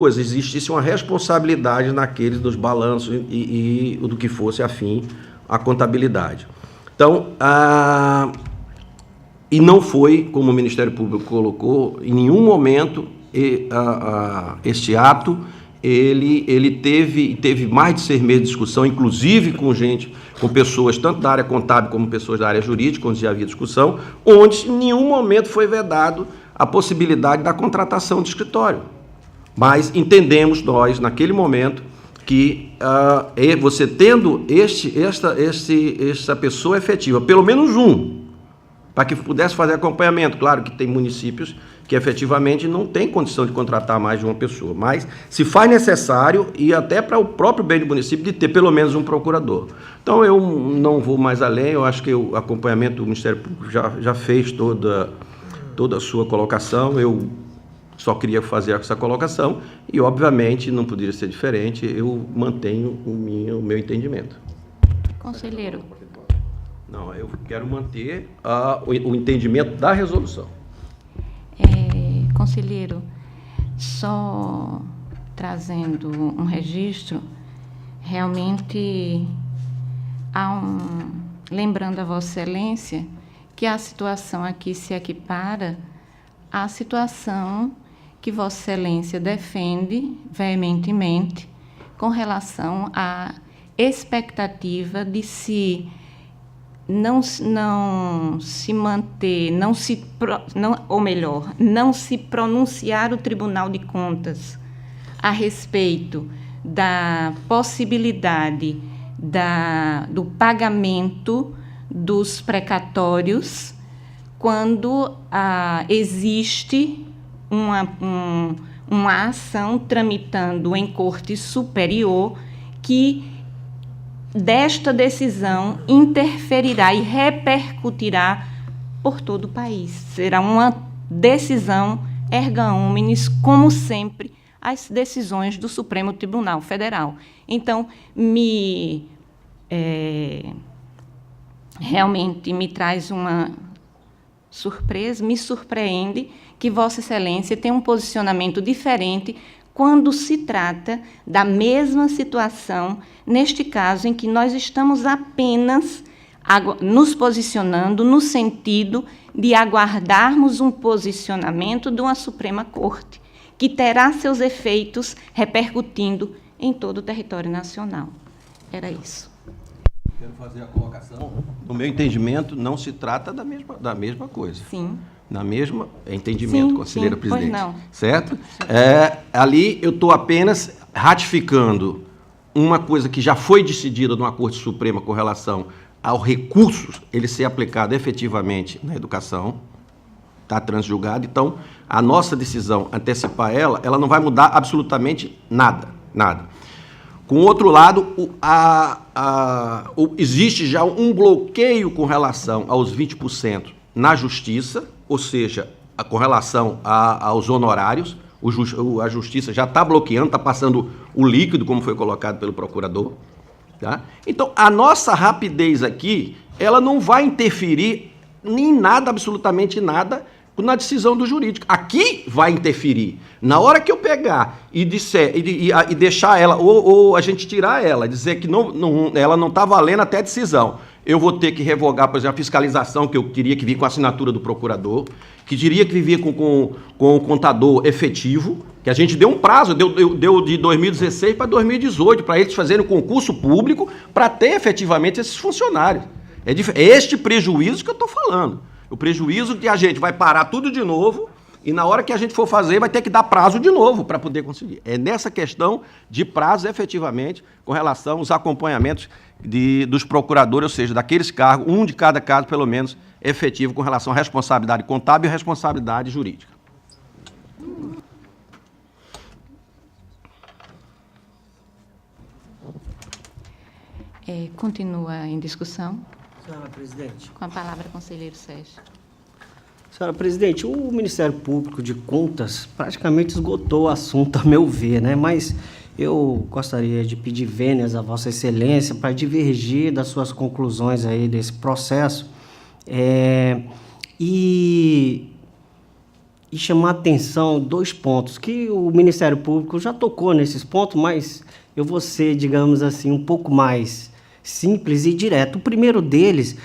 coisa, existisse uma responsabilidade naqueles dos balanços e do que fosse afim à contabilidade. Então, e não foi, como o Ministério Público colocou, em nenhum momento este ato, ele teve mais de 6 meses de discussão, inclusive com pessoas tanto da área contábil como pessoas da área jurídica, onde já havia discussão, onde em nenhum momento foi vedado a possibilidade da contratação de escritório. Mas entendemos nós, naquele momento, que você tendo essa pessoa efetiva, pelo menos para que pudesse fazer acompanhamento. Claro que tem municípios que efetivamente não tem condição de contratar mais de uma pessoa, mas se faz necessário, e até para o próprio bem do município, de ter pelo menos um procurador. Então, eu não vou mais além, eu acho que o acompanhamento do Ministério Público já fez toda a sua colocação, eu só queria fazer essa colocação e, obviamente, não poderia ser diferente, eu mantenho o meu entendimento. Conselheiro. Não, eu quero manter o entendimento da resolução. Conselheiro, só trazendo um registro, realmente lembrando a Vossa Excelência que a situação aqui se equipara à situação que Vossa Excelência defende veementemente com relação à expectativa de não se manter, não se pronunciar o Tribunal de Contas a respeito da possibilidade do pagamento dos precatórios quando existe uma ação tramitando em corte superior que desta decisão interferirá e repercutirá por todo o país. Será uma decisão erga omnes, como sempre, as decisões do Supremo Tribunal Federal. Então, realmente me traz uma surpresa, me surpreende que Vossa Excelência tenha um posicionamento diferente quando se trata da mesma situação, neste caso em que nós estamos apenas nos posicionando no sentido de aguardarmos um posicionamento de uma Suprema Corte, que terá seus efeitos repercutindo em todo o território nacional. Era isso. Quero fazer a colocação. No meu entendimento, não se trata da mesma coisa. Sim. Na mesma entendimento, conselheira presidente. Pois não. Certo? Ali eu estou apenas ratificando uma coisa que já foi decidida numa Corte Suprema com relação aos recursos, ele ser aplicado efetivamente na educação, está transjulgado. Então, a nossa decisão, antecipar ela não vai mudar absolutamente nada. Com o outro lado, existe já um bloqueio com relação aos 20% na Justiça, ou seja, com relação aos honorários, a Justiça já está bloqueando, está passando o líquido, como foi colocado pelo procurador. Tá? Então, a nossa rapidez aqui, ela não vai interferir em nada, absolutamente nada, na decisão do jurídico. Aqui vai interferir. Na hora que eu pegar e disser, e deixar ela, ou a gente tirar ela, dizer que ela não está valendo até a decisão, eu vou ter que revogar, por exemplo, a fiscalização que eu queria que vinha com a assinatura do procurador, que queria que vivia com o contador efetivo, que a gente deu um prazo, deu de 2016 para 2018, para eles fazerem um concurso público para ter efetivamente esses funcionários. É este prejuízo que eu estou falando. O prejuízo que a gente vai parar tudo de novo e na hora que a gente for fazer vai ter que dar prazo de novo para poder conseguir. É nessa questão de prazo, efetivamente, com relação aos acompanhamentos dos procuradores, ou seja, daqueles cargos, um de cada caso, pelo menos, efetivo com relação à responsabilidade contábil e responsabilidade jurídica. Continua em discussão. Senhora Presidente. Com a palavra, conselheiro Sérgio. Senhora Presidente, o Ministério Público de Contas praticamente esgotou o assunto, a meu ver, né? Mas eu gostaria de pedir vênias a Vossa Excelência para divergir das suas conclusões aí desse processo. E e chamar atenção 2 pontos, que o Ministério Público já tocou nesses pontos, mas eu vou ser, digamos assim, um pouco mais simples e direto. O primeiro deles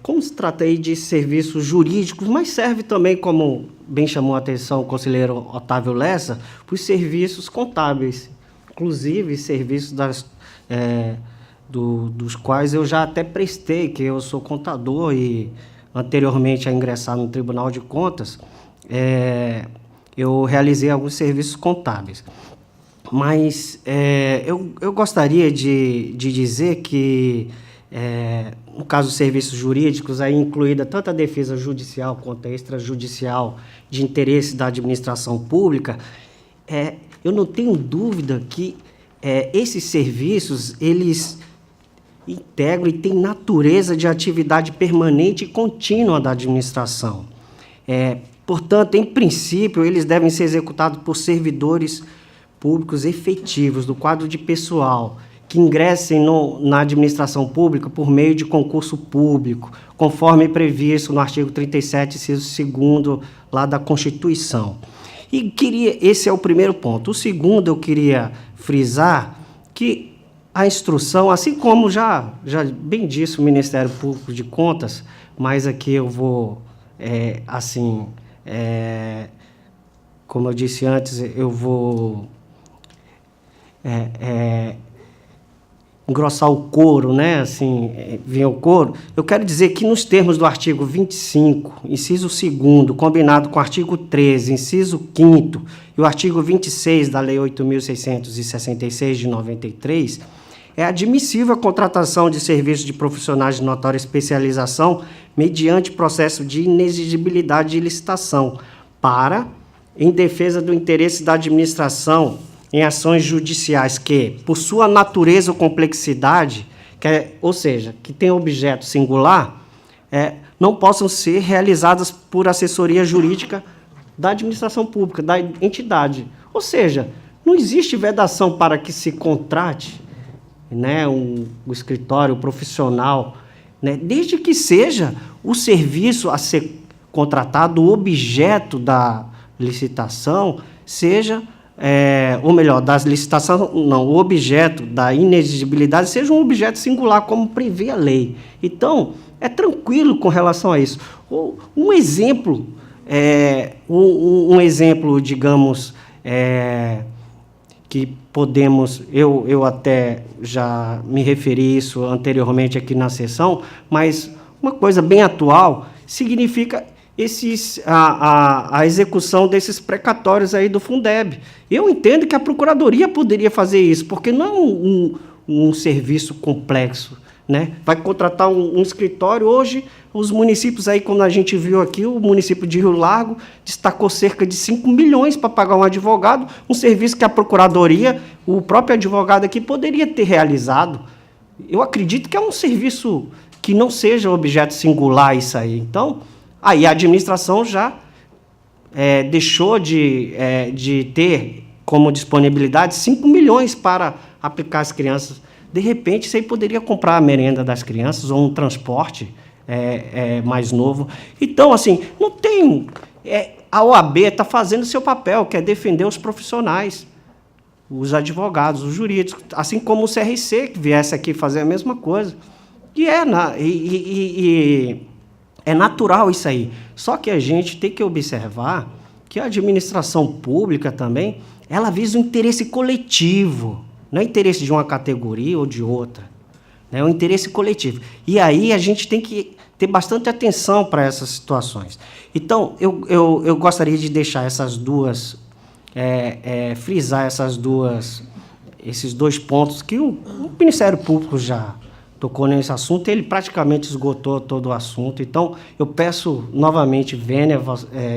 como se trata aí de serviços jurídicos, mas serve também, como bem chamou a atenção o conselheiro Otávio Lessa, para os serviços contábeis, inclusive serviços dos quais eu já até prestei, que eu sou contador e anteriormente a ingressar no Tribunal de Contas, eu realizei alguns serviços contábeis. Mas eu gostaria de dizer que, no caso dos serviços jurídicos, aí incluída tanto a defesa judicial quanto a extrajudicial de interesse da administração pública, eu não tenho dúvida que esses serviços, eles integram e têm natureza de atividade permanente e contínua da administração. Portanto, em princípio, eles devem ser executados por servidores públicos efetivos do quadro de pessoal que ingressem na administração pública por meio de concurso público, conforme previsto no artigo 37, inciso 2º, lá da Constituição. E esse é o primeiro ponto. O segundo, eu queria frisar que a instrução, assim como já bem disse o Ministério Público de Contas, mas aqui eu vou, como eu disse antes, eu vou engrossar o couro, né? Assim, vir o couro. Eu quero dizer que nos termos do artigo 25, inciso 2º, combinado com o artigo 13, inciso 5º, e o artigo 26 da Lei 8.666 de 93, é admissível a contratação de serviços de profissionais de notória especialização mediante processo de inexigibilidade de licitação em defesa do interesse da administração em ações judiciais que, por sua natureza ou complexidade, ou seja, que tem objeto singular, não possam ser realizadas por assessoria jurídica da administração pública, da entidade. Ou seja, não existe vedação para que se contrate, né, o escritório profissional, né, desde que seja o serviço a ser contratado, o objeto da licitação, seja, ou melhor, das licitações, não, o objeto da inexigibilidade seja um objeto singular, como prevê a lei. Então, é tranquilo com relação a isso. Um exemplo, digamos, que podemos, eu até já me referi isso anteriormente aqui na sessão, mas uma coisa bem atual significa a execução desses precatórios aí do Fundeb. Eu entendo que a Procuradoria poderia fazer isso, porque não é um serviço complexo, né? Vai contratar um escritório. Hoje, os municípios aí, como a gente viu aqui, o município de Rio Largo destacou cerca de 5 milhões para pagar um advogado, um serviço que a Procuradoria, o próprio advogado aqui, poderia ter realizado. Eu acredito que é um serviço que não seja objeto singular isso aí. Então, aí a administração já deixou de ter como disponibilidade 5 milhões para aplicar às crianças. De repente, isso aí poderia comprar a merenda das crianças ou um transporte mais novo. Então, assim, não tem... a OAB está fazendo o seu papel, que é defender os profissionais, os advogados, os jurídicos, assim como o CRC, que viesse aqui fazer a mesma coisa. E é natural isso aí. Só que a gente tem que observar que a administração pública também, ela visa o interesse coletivo, não é interesse de uma categoria ou de outra, né? É um interesse coletivo. E aí a gente tem que ter bastante atenção para essas situações. Então, eu gostaria de deixar essas duas, frisar esses dois pontos que o Ministério Público já tocou nesse assunto, ele praticamente esgotou todo o assunto. Então, eu peço novamente, Vênia,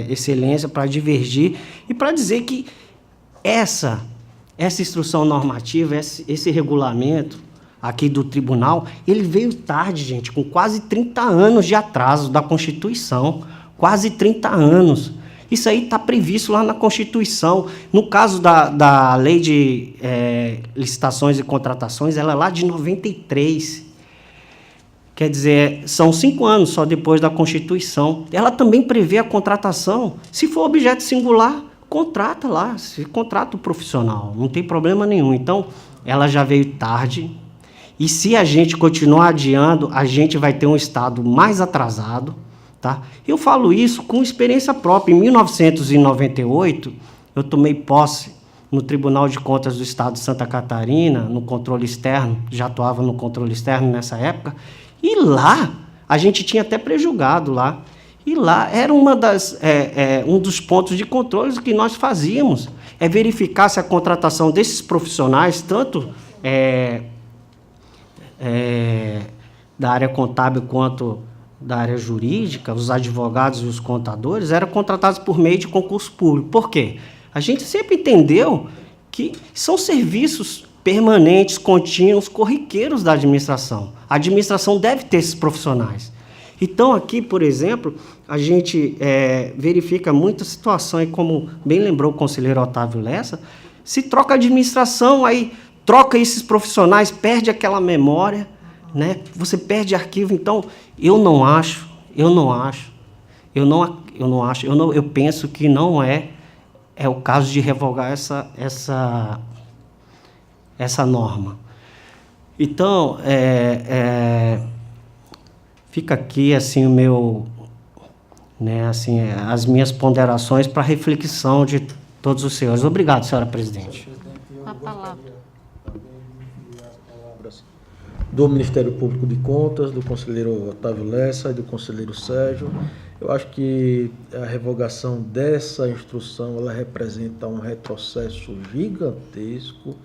Excelência, para divergir e para dizer que essa instrução normativa, esse regulamento aqui do tribunal, ele veio tarde, gente, com quase 30 anos de atraso da Constituição, quase 30 anos. Isso aí está previsto lá na Constituição. No caso da Lei de Licitações e Contratações, ela é lá de 93. Quer dizer, são 5 anos só depois da Constituição. Ela também prevê a contratação. Se for objeto singular, contrata lá, se contrata o profissional, não tem problema nenhum. Então, ela já veio tarde, e se a gente continuar adiando, a gente vai ter um Estado mais atrasado, tá? Eu falo isso com experiência própria. Em 1998, eu tomei posse no Tribunal de Contas do Estado de Santa Catarina, no controle externo, já atuava no controle externo nessa época, e lá a gente tinha até prejulgado lá. E lá era um dos pontos de controle que nós fazíamos, é verificar se a contratação desses profissionais, tanto da área contábil quanto da área jurídica, os advogados e os contadores, eram contratados por meio de concurso público. Por quê? A gente sempre entendeu que são serviços permanentes, contínuos, corriqueiros da administração. A administração deve ter esses profissionais. Então, aqui, por exemplo, a gente verifica muita situação, e como bem lembrou o conselheiro Otávio Lessa, se troca a administração, aí troca esses profissionais, perde aquela memória, né? Você perde arquivo. Então, eu penso que não é o caso de revogar essa norma. Então, fica aqui assim o meu, né, assim, as minhas ponderações para reflexão de todos os senhores. Obrigado, senhora presidente. A palavra. Do Ministério Público de Contas, do conselheiro Otávio Lessa e do conselheiro Sérgio. Eu acho que a revogação dessa instrução, ela representa um retrocesso gigantesco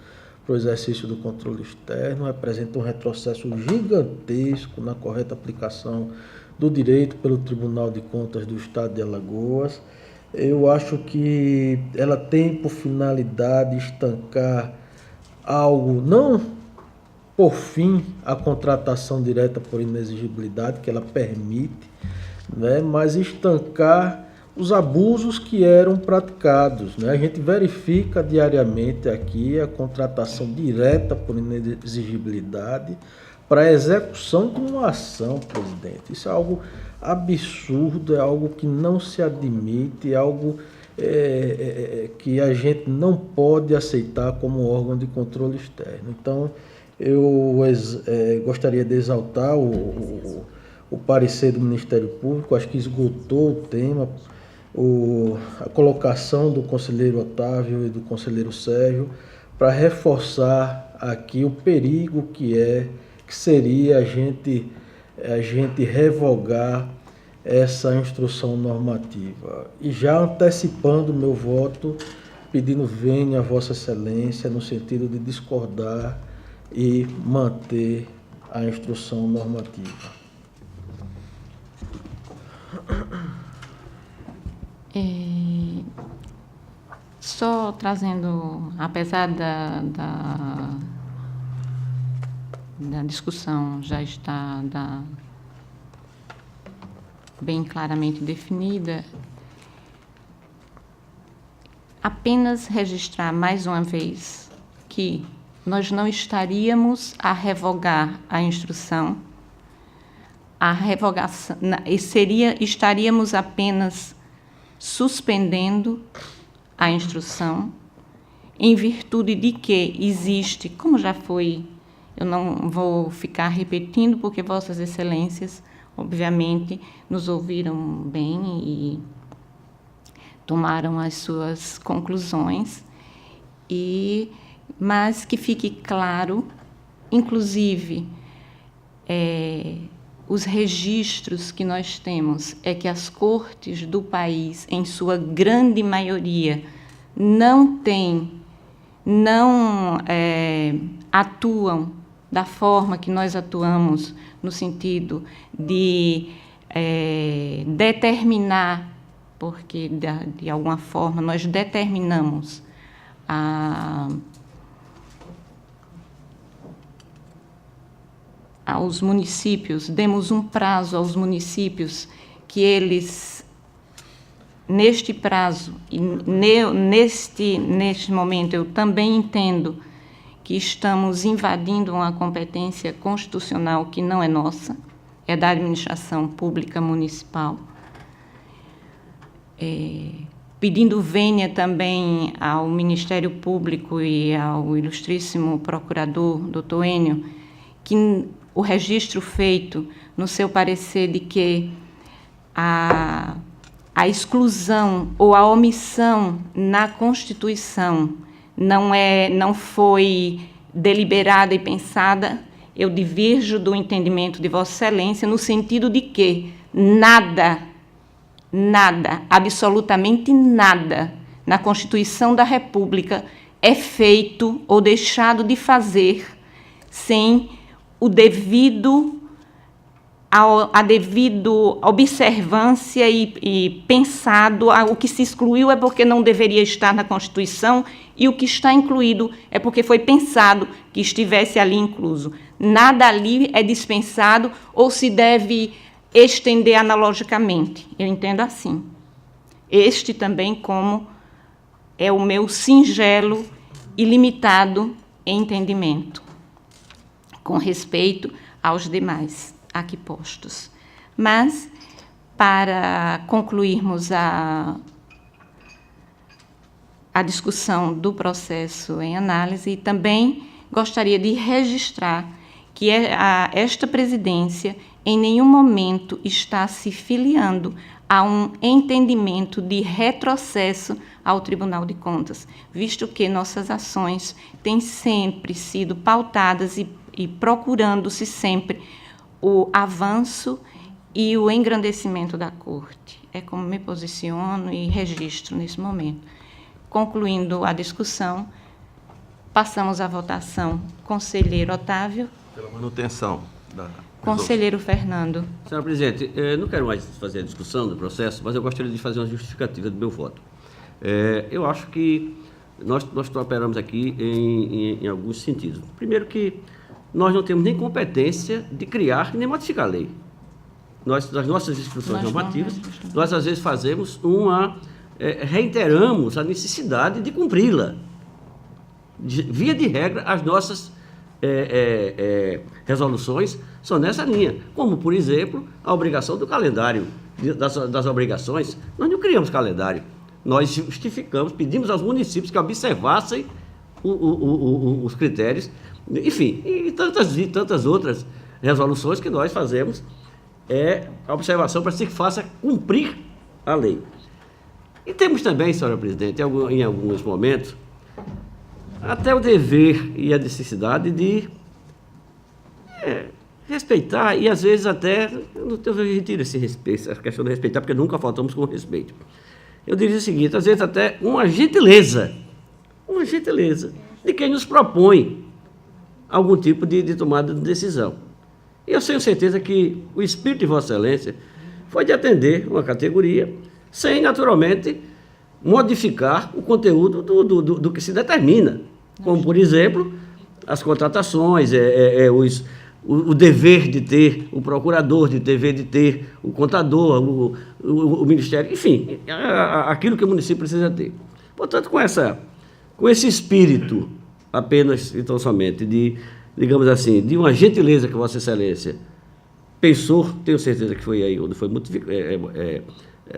para o exercício do controle externo, representa um retrocesso gigantesco na correta aplicação do direito pelo Tribunal de Contas do Estado de Alagoas. Eu acho que ela tem por finalidade estancar algo, não por fim a contratação direta por inexigibilidade, que ela permite, né, mas estancar os abusos que eram praticados, né? A gente verifica diariamente aqui a contratação direta por inexigibilidade para a execução de uma ação, presidente. Isso é algo absurdo, é algo que não se admite, é algo que a gente não pode aceitar como órgão de controle externo. Então, eu gostaria de exaltar o parecer do Ministério Público, acho que esgotou o tema, a colocação do conselheiro Otávio e do conselheiro Sérgio, para reforçar aqui o perigo que seria a gente revogar essa instrução normativa. E já antecipando meu voto, pedindo vênia a Vossa Excelência no sentido de discordar e manter a instrução normativa. Só trazendo, apesar da discussão já estar bem claramente definida, apenas registrar mais uma vez que nós não estaríamos a revogar a instrução, a revogação estaríamos apenas suspendendo a instrução, em virtude de que existe, como já foi, eu não vou ficar repetindo, porque Vossas Excelências, obviamente, nos ouviram bem e tomaram as suas conclusões, mas que fique claro, inclusive, os registros que nós temos é que as cortes do país, em sua grande maioria, não atuam da forma que nós atuamos, no sentido de determinar, porque, de alguma forma, nós determinamos aos municípios, demos um prazo aos municípios que eles, neste prazo, e neste momento, eu também entendo que estamos invadindo uma competência constitucional que não é nossa, é da administração pública municipal. Pedindo vênia também ao Ministério Público e ao ilustríssimo procurador, doutor Enio, que o registro feito no seu parecer de que a exclusão ou a omissão na Constituição não foi deliberada e pensada, eu diverjo do entendimento de Vossa Excelência no sentido de que nada, absolutamente nada, na Constituição da República é feito ou deixado de fazer sem a devida observância e pensado, o que se excluiu é porque não deveria estar na Constituição e o que está incluído é porque foi pensado que estivesse ali incluso. Nada ali é dispensado ou se deve estender analogicamente. Eu entendo assim. Este também como é o meu singelo e limitado entendimento, com respeito aos demais aqui postos. Mas, para concluirmos a discussão do processo em análise, também gostaria de registrar que esta presidência em nenhum momento está se filiando a um entendimento de retrocesso ao Tribunal de Contas, visto que nossas ações têm sempre sido pautadas e procurando-se sempre o avanço e o engrandecimento da Corte. É como me posiciono e registro nesse momento. Concluindo a discussão, passamos à votação. Conselheiro Otávio. Pela manutenção da... Conselheiro Fernando. Senhora Presidente, não quero mais fazer a discussão do processo, mas eu gostaria de fazer uma justificativa do meu voto. Eu acho que nós operamos aqui em alguns sentidos. Primeiro que nós não temos nem competência de criar nem modificar a lei. Nas nossas instruções normativas, nós às vezes fazemos reiteramos a necessidade de cumpri-la. Via de regra, as nossas resoluções são nessa linha, como, por exemplo, a obrigação do calendário, das obrigações. Nós não criamos calendário, nós justificamos, pedimos aos municípios que observassem os critérios, enfim, e tantas outras resoluções que nós fazemos, a observação para que se faça cumprir a lei. E temos também, senhora Presidente, em alguns momentos, até o dever e a necessidade de respeitar, e às vezes até, eu retiro esse respeito, essa questão de respeitar, porque nunca faltamos com respeito. Eu diria o seguinte, às vezes até uma gentileza de quem nos propõe algum tipo de tomada de decisão. E eu tenho certeza que o espírito de Vossa Excelência foi de atender uma categoria sem, naturalmente, modificar o conteúdo do que se determina. Como, por exemplo, as contratações, o dever de ter o procurador, o dever de ter o contador, o Ministério, enfim, aquilo que o município precisa ter. Portanto, com esse espírito, apenas e tão somente, digamos assim, de uma gentileza que Vossa Excelência pensou, tenho certeza que foi aí onde foi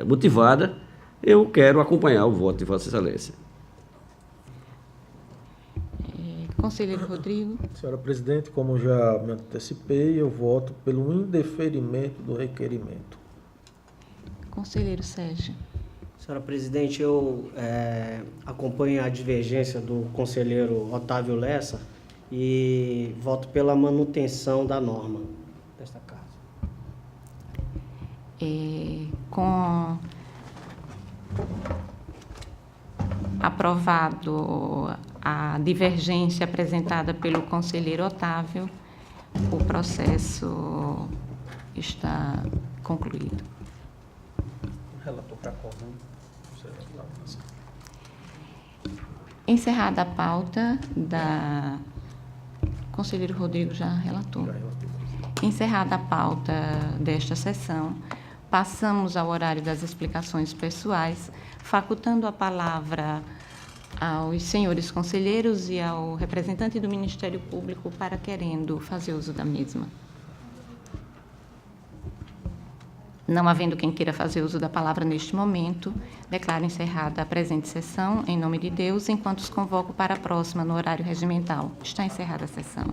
motivada, eu quero acompanhar o voto de Vossa Excelência. Conselheiro Rodrigo. Senhora Presidente, como já me antecipei, eu voto pelo indeferimento do requerimento. Conselheiro Sérgio. Senhora Presidente, eu acompanho a divergência do conselheiro Otávio Lessa e voto pela manutenção da norma desta casa. Com aprovado a divergência apresentada pelo conselheiro Otávio, o processo está concluído. Relator Cacol, né? Encerrada a pauta da... Conselheiro Rodrigo já relatou. Encerrada a pauta desta sessão, passamos ao horário das explicações pessoais, facultando a palavra aos senhores conselheiros e ao representante do Ministério Público para querendo fazer uso da mesma. Não havendo quem queira fazer uso da palavra neste momento, declaro encerrada a presente sessão, em nome de Deus, enquanto os convoco para a próxima no horário regimental. Está encerrada a sessão.